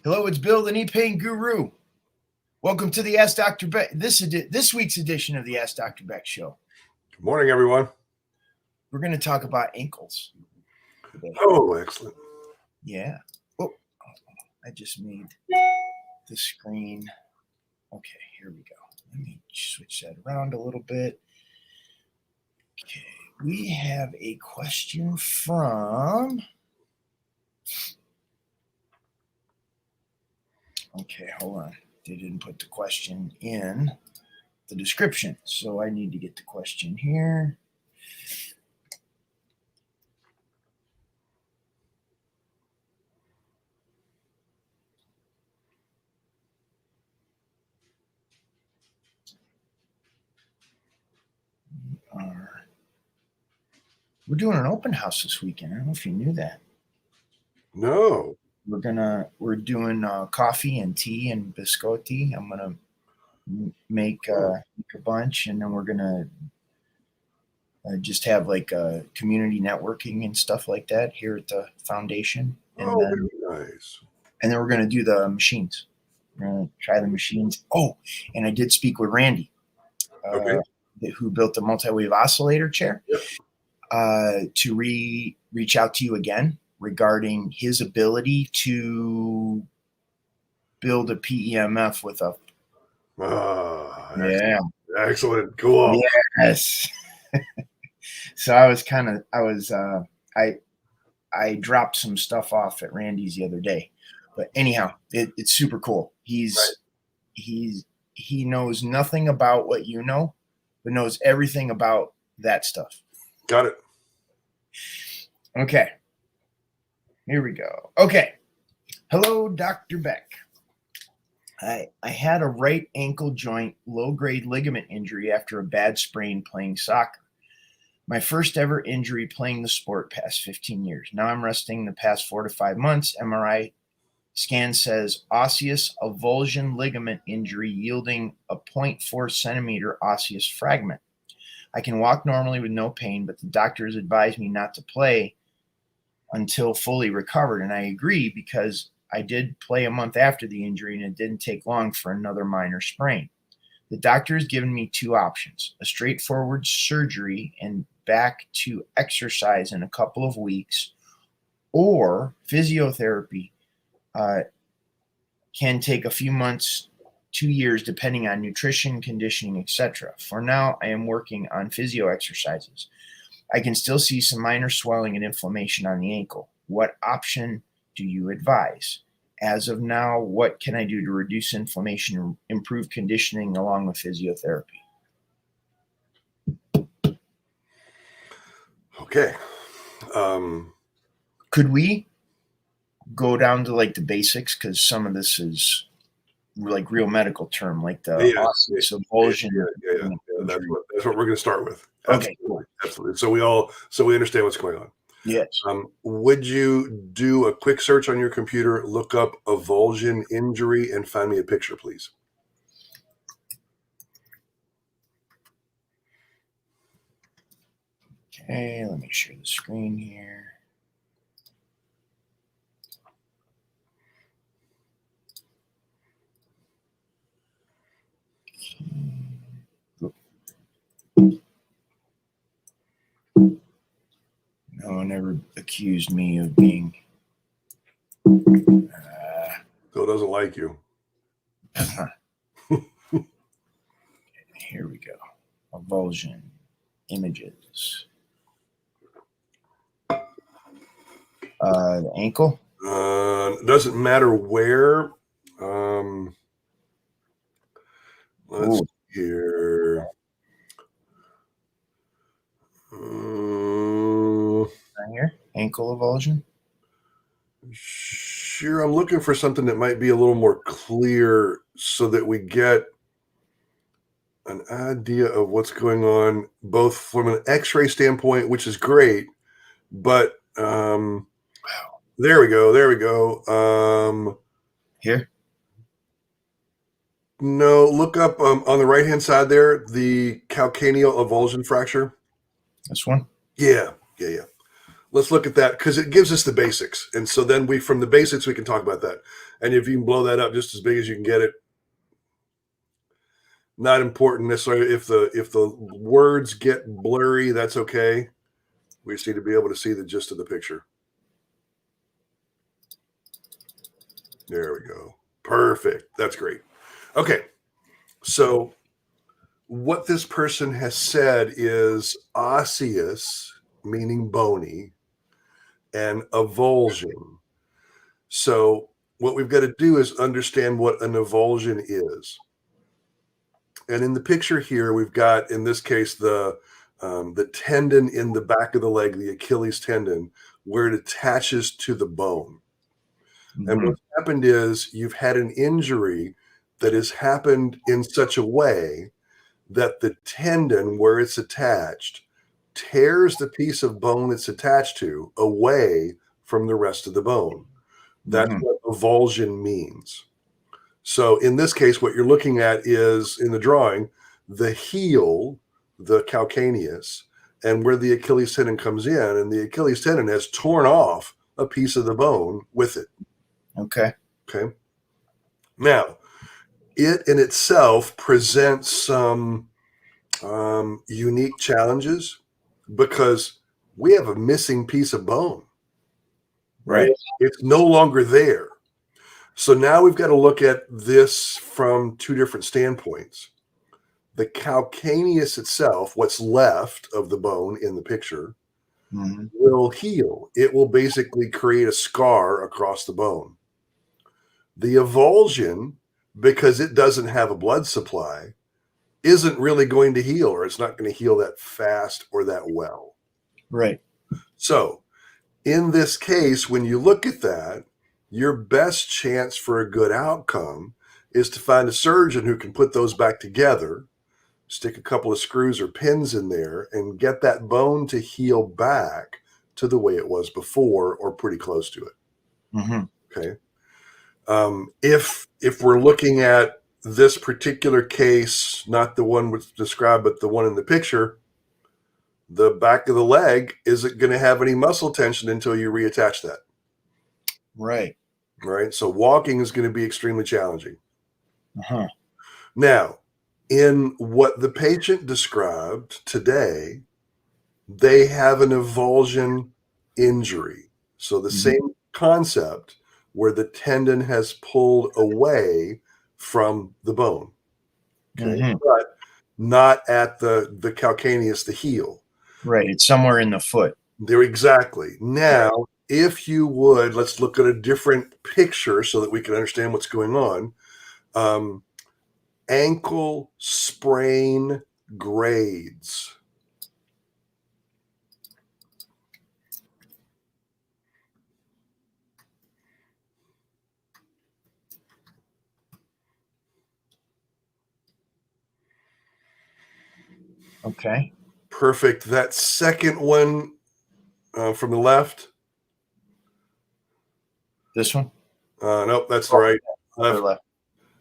Hello, it's Bill, the knee pain guru. Welcome to the Ask Dr. Beck. This week's edition of the Ask Dr. Beck show. Good morning, everyone. We're going to talk about ankles today. Oh, excellent. Yeah. Oh, I just made the screen. Okay, here we go. Let me switch that around a little bit. Okay, we have a question from... Okay, hold on. They didn't put the question in the description, so I need to get the question here. We're doing an open house this weekend. I don't know if you knew that. No. We're doing coffee and tea and biscotti. I'm gonna make a bunch, and then we're gonna just have like community networking and stuff like that here at the foundation. And very nice. And then we're gonna do the machines. We're gonna try the machines. Oh, and I did speak with Randy, who built the multi-wave oscillator chair, to reach out to you again regarding his ability to build a PEMF with a excellent, cool. Yes. So I dropped some stuff off at Randy's the other day, but anyhow, it's super cool. He knows nothing about what you know, but knows everything about that stuff. Got it. Okay. Here we go. Okay. Hello, Dr. Beck. I had a right ankle joint low-grade ligament injury after a bad sprain playing soccer. My first ever injury playing the sport past 15 years. Now I'm resting the past 4 to 5 months. MRI scan says osseous avulsion ligament injury yielding a 0.4 centimeter osseous fragment. I can walk normally with no pain, but the doctors advised me not to play until fully recovered. And I agree because I did play a month after the injury and it didn't take long for another minor sprain. The doctor has given me 2 options: a straightforward surgery and back to exercise in a couple of weeks, or physiotherapy can take a few months, 2 years, depending on nutrition, conditioning, etc. For now, I am working on physio exercises. I can still see some minor swelling and inflammation on the ankle. What option do you advise? As of now, what can I do to reduce inflammation and improve conditioning along with physiotherapy? Okay. Could we go down to like the basics? Because some of this is like real medical term, like the osseous avulsion. That's what we're going to start with. Okay, cool. Absolutely. So we understand what's going on. Yes. Would you do a quick search on your computer, look up avulsion injury, and find me a picture, please? Okay, let me share the screen here. No one ever accused me of being... Bill doesn't like you. Here we go. Avulsion images. The ankle? Doesn't matter where. Let's see here. Right here, ankle avulsion. Sure, I'm looking for something that might be a little more clear so that we get an idea of what's going on, both from an X-ray standpoint, which is great, but there we go. Here? No, look up on the right-hand side there, the calcaneal avulsion fracture. This one? Yeah. let's look at that because it gives us the basics. And so then from the basics, we can talk about that. And if you can blow that up just as big as you can get it, not important necessarily. If the words get blurry, that's okay. We just need to be able to see the gist of the picture. There we go. Perfect. That's great. Okay. So what this person has said is osseous, meaning bony, and avulsion. So what we've got to do is understand what an avulsion is. And in the picture here, we've got, in this case, the tendon in the back of the leg, the Achilles tendon, where it attaches to the bone. And what's happened is you've had an injury that has happened in such a way that the tendon where it's attached tears the piece of bone it's attached to away from the rest of the bone. That's what avulsion means. So in this case, what you're looking at is, in the drawing, the heel, the calcaneus, and where the Achilles tendon comes in, and the Achilles tendon has torn off a piece of the bone with it. Okay. Now, it in itself presents some unique challenges because we have a missing piece of bone, right? It's no longer there. So now we've got to look at this from two different standpoints. The calcaneus itself, what's left of the bone in the picture, will heal. It will basically create a scar across the bone. The avulsion, because it doesn't have a blood supply, isn't really going to heal, or it's not going to heal that fast or that well. Right. So in this case, when you look at that, your best chance for a good outcome is to find a surgeon who can put those back together, stick a couple of screws or pins in there, and get that bone to heal back to the way it was before, or pretty close to it. Okay. If we're looking at this particular case, not the one was described, but the one in the picture, the back of the leg isn't going to have any muscle tension until you reattach that. Right. So walking is going to be extremely challenging. Now, in what the patient described today, they have an avulsion injury. So the same concept, where the tendon has pulled away from the bone, but not at the calcaneus, the heel. Right. It's somewhere in the foot. There, exactly. Now, if you would, let's look at a different picture so that we can understand what's going on. Ankle sprain grades. Okay. Perfect. That second one from the left. This one? Nope, that's the right. Left.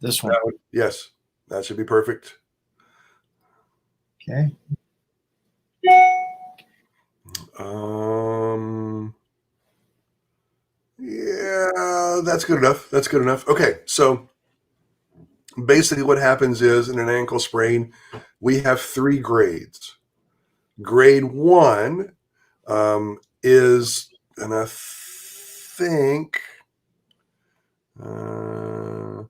This one. Yes, that should be perfect. Okay. Yeah, that's good enough. Okay, so basically what happens is, in an ankle sprain, we have 3 grades. Grade 1 is, and I think, I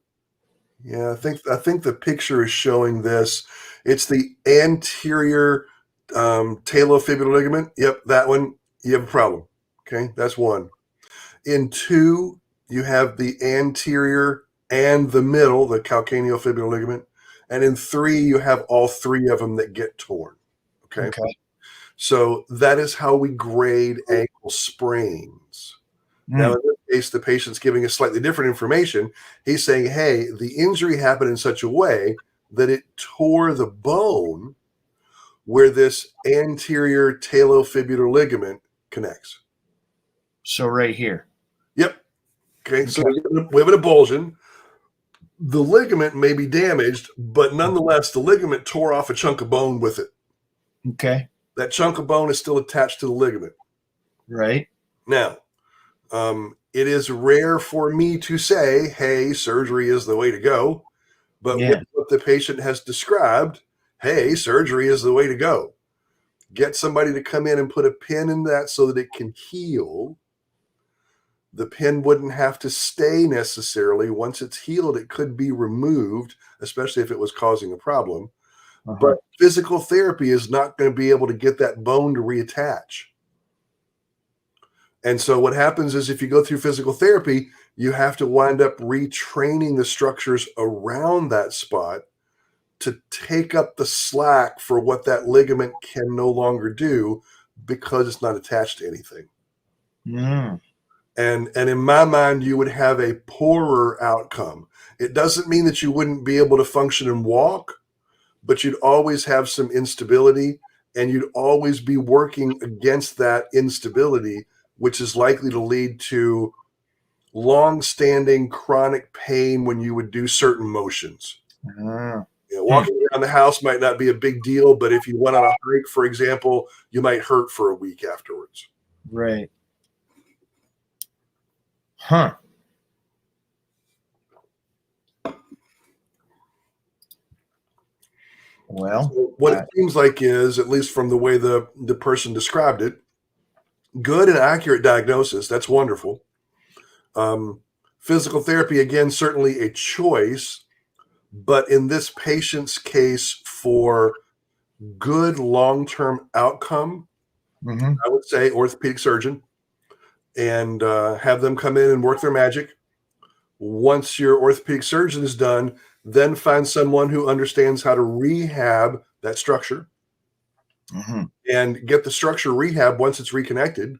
think the picture is showing this. It's the anterior talofibular ligament. Yep, that one. You have a problem. Okay, that's 1. In 2, you have the anterior and the middle, the calcaneofibular ligament. And in 3, you have all 3 of them that get torn. Okay. So that is how we grade ankle sprains. Now, in this case, the patient's giving us slightly different information. He's saying, hey, the injury happened in such a way that it tore the bone where this anterior talofibular ligament connects. So right here. Yep. Okay. So we have an avulsion. The ligament may be damaged, but nonetheless, the ligament tore off a chunk of bone with it. Okay. That chunk of bone is still attached to the ligament. Right. Now, it is rare for me to say, hey, surgery is the way to go. But Yeah. what the patient has described, hey, surgery is the way to go. Get somebody to come in and put a pin in that so that it can heal. The pin wouldn't have to stay necessarily. Once it's healed, it could be removed, especially if it was causing a problem. But physical therapy is not going to be able to get that bone to reattach. And so what happens is if you go through physical therapy, you have to wind up retraining the structures around that spot to take up the slack for what that ligament can no longer do because it's not attached to anything. Mm. And in my mind, you would have a poorer outcome. It doesn't mean that you wouldn't be able to function and walk, but you'd always have some instability, and you'd always be working against that instability, which is likely to lead to long-standing chronic pain when you would do certain motions. Walking around the house might not be a big deal, but if you went on a hike, for example, you might hurt for a week afterwards. Right. Huh. Well, so what it seems like is, at least from the way the person described it, good and accurate diagnosis. That's wonderful. Physical therapy, again, certainly a choice, but in this patient's case, for good long-term outcome, I would say orthopedic surgeon, and have them come in and work their magic. Once your orthopedic surgeon is done, then find someone who understands how to rehab that structure and get the structure rehab once it's reconnected.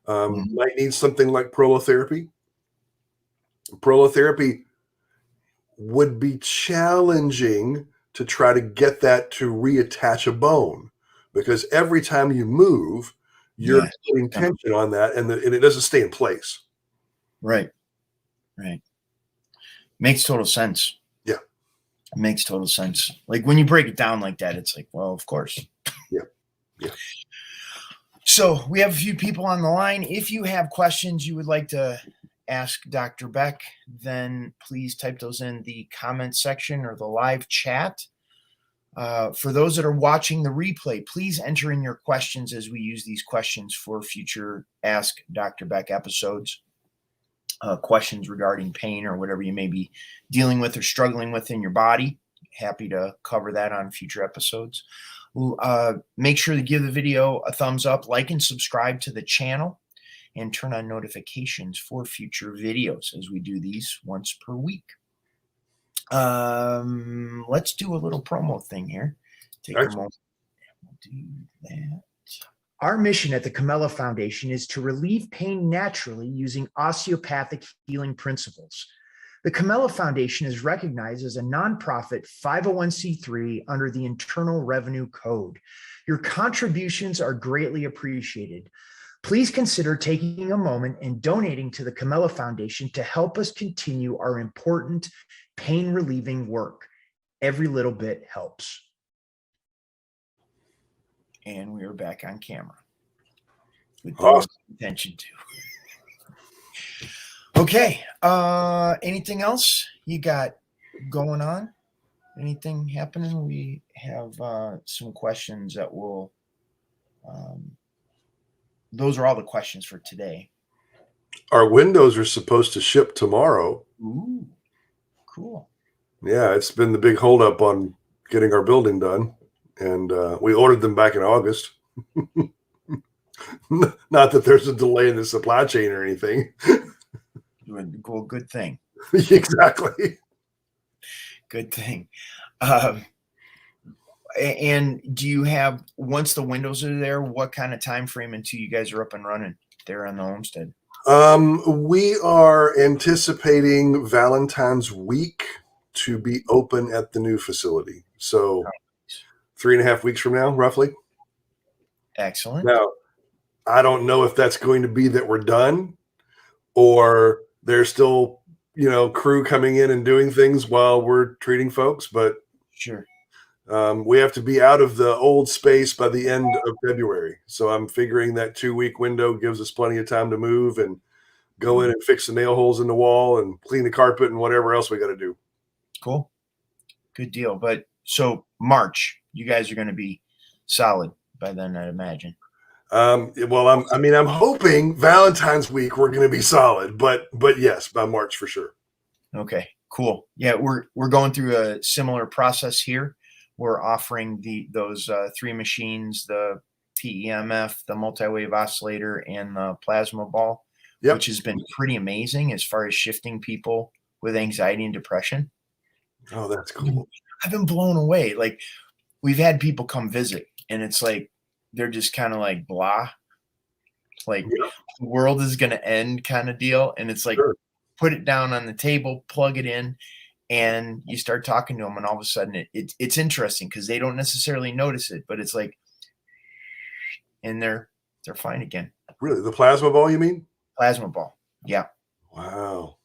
Might need something like prolotherapy. Prolotherapy would be challenging to try to get that to reattach a bone, because every time you move, you're putting tension on that, and it doesn't stay in place. Right. Makes total sense. Yeah. It makes total sense. Like when you break it down like that, it's like, well, of course. Yeah. So we have a few people on the line. If you have questions you would like to ask Dr. Beck, then please type those in the comment section or the live chat. For those that are watching the replay, please enter in your questions as we use these questions for future Ask Dr. Beck episodes. Questions regarding pain or whatever you may be dealing with or struggling with in your body. Happy to cover that on future episodes. Make sure to give the video a thumbs up, like and subscribe to the channel, and turn on notifications for future videos as we do these once per week. Let's do a little promo thing here. Take a moment. We'll do that. Our mission at the Comella Foundation is to relieve pain naturally using osteopathic healing principles. The Comella Foundation is recognized as a nonprofit 501c3 under the Internal Revenue Code. Your contributions are greatly appreciated. Please consider taking a moment and donating to the Comella Foundation to help us continue our important pain relieving work. Every little bit helps. And we are back on camera. With awesome. Attention to. Okay. Anything else you got going on? Anything happening? We have some questions that will. Those are all the questions for today. Our windows are supposed to ship tomorrow. Ooh, cool. Yeah, it's been the big holdup on getting our building done. And we ordered them back in August. Not that there's a delay in the supply chain or anything. Cool, good thing. Exactly. Good thing. And do you have, once the windows are there, what kind of time frame until you guys are up and running there on the homestead? We are anticipating Valentine's week to be open at the new facility. So 3.5 weeks from now, roughly. Excellent. Now, I don't know if that's going to be that we're done, or there's still, crew coming in and doing things while we're treating folks, but sure. We have to be out of the old space by the end of February. So I'm figuring that 2-week window gives us plenty of time to move and go in and fix the nail holes in the wall and clean the carpet and whatever else we got to do. Cool. Good deal. But so March, you guys are going to be solid by then, I'd imagine. Well, I'm hoping Valentine's week we're going to be solid, but yes, by March for sure. Okay, cool. Yeah, we're going through a similar process here. We're offering those 3 machines, the PEMF, the multi-wave oscillator, and the plasma ball, which has been pretty amazing as far as shifting people with anxiety and depression. Oh, that's cool. I've been blown away. Like, we've had people come visit, and it's like they're just kind of like blah, like the world is going to end kind of deal. And it's like, put it down on the table, plug it in, and you start talking to them, and all of a sudden it's interesting because they don't necessarily notice it, but it's like, and they're fine again. Really? The plasma ball, you mean? Plasma ball. Yeah. Wow.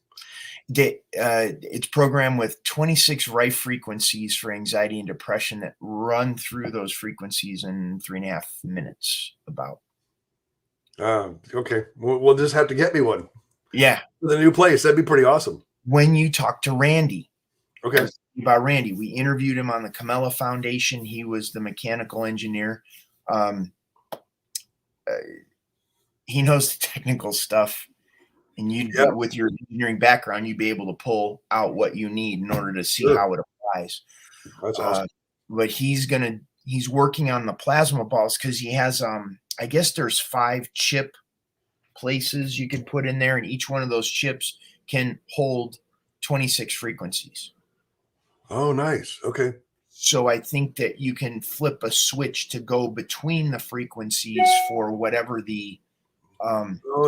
It's programmed with 26 Rife frequencies for anxiety and depression that run through those frequencies in 3.5 minutes about. Okay. We'll just have to get me one. Yeah. For the new place. That'd be pretty awesome. When you talk to Randy. Okay. About Randy, we interviewed him on the Comella Foundation. He was the mechanical engineer. He knows the technical stuff. And with your engineering background, you'd be able to pull out what you need in order to see how it applies. That's awesome. But he's working on the plasma balls because he has, I guess there's 5 chip places you can put in there, and each one of those chips can hold 26 frequencies. Oh, nice. Okay. So I think that you can flip a switch to go between the frequencies for whatever the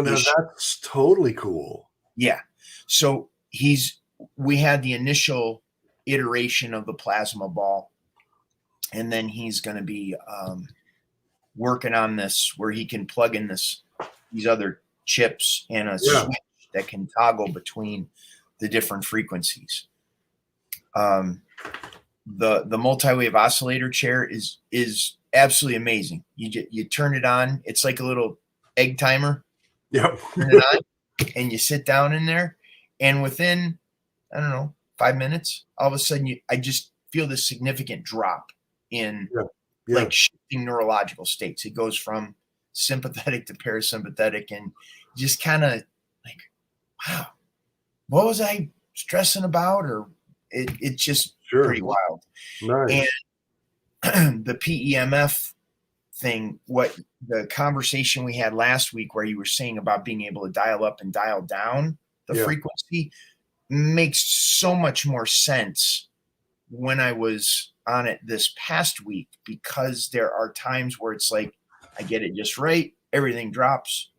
that's totally cool. Yeah. So we had the initial iteration of the plasma ball, and then he's going to be working on this where he can plug in these other chips and a switch that can toggle between the different frequencies. The multi-wave oscillator chair is absolutely amazing. You turn it on, it's like a little egg timer. Yep. Turn it on, and you sit down in there, and within, I don't know, 5 minutes, all of a sudden I just feel this significant drop in like shifting neurological states. It goes from sympathetic to parasympathetic, and just kind of like, wow, what was I stressing about? Or it's just pretty wild. Nice. And the PEMF thing, what the conversation we had last week where you were saying about being able to dial up and dial down the frequency makes so much more sense when I was on it this past week, because there are times where it's like I get it just right, everything drops.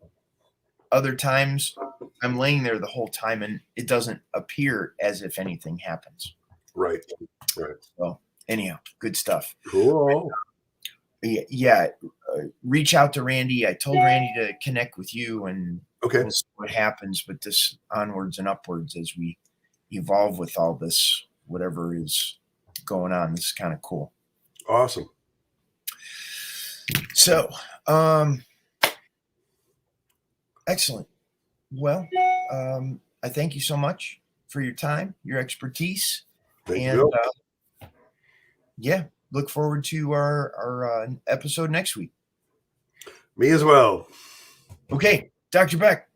Other times I'm laying there the whole time and it doesn't appear as if anything happens. Right. So anyhow, good stuff. Cool. Yeah. Reach out to Randy. I told Randy to connect with you, and we'll see what happens with this onwards and upwards as we evolve with all this, whatever is going on. This is kind of cool. Awesome. So, excellent. Well, I thank you so much for your time, your expertise. Thank you. Look forward to our episode next week. Me as well. Okay, Dr. Beck,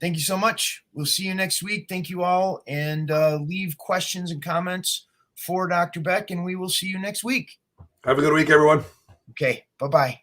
thank you so much. We'll see you next week. Thank you all, and leave questions and comments for Dr. Beck, and we will see you next week. Have a good week, everyone. Okay, bye-bye.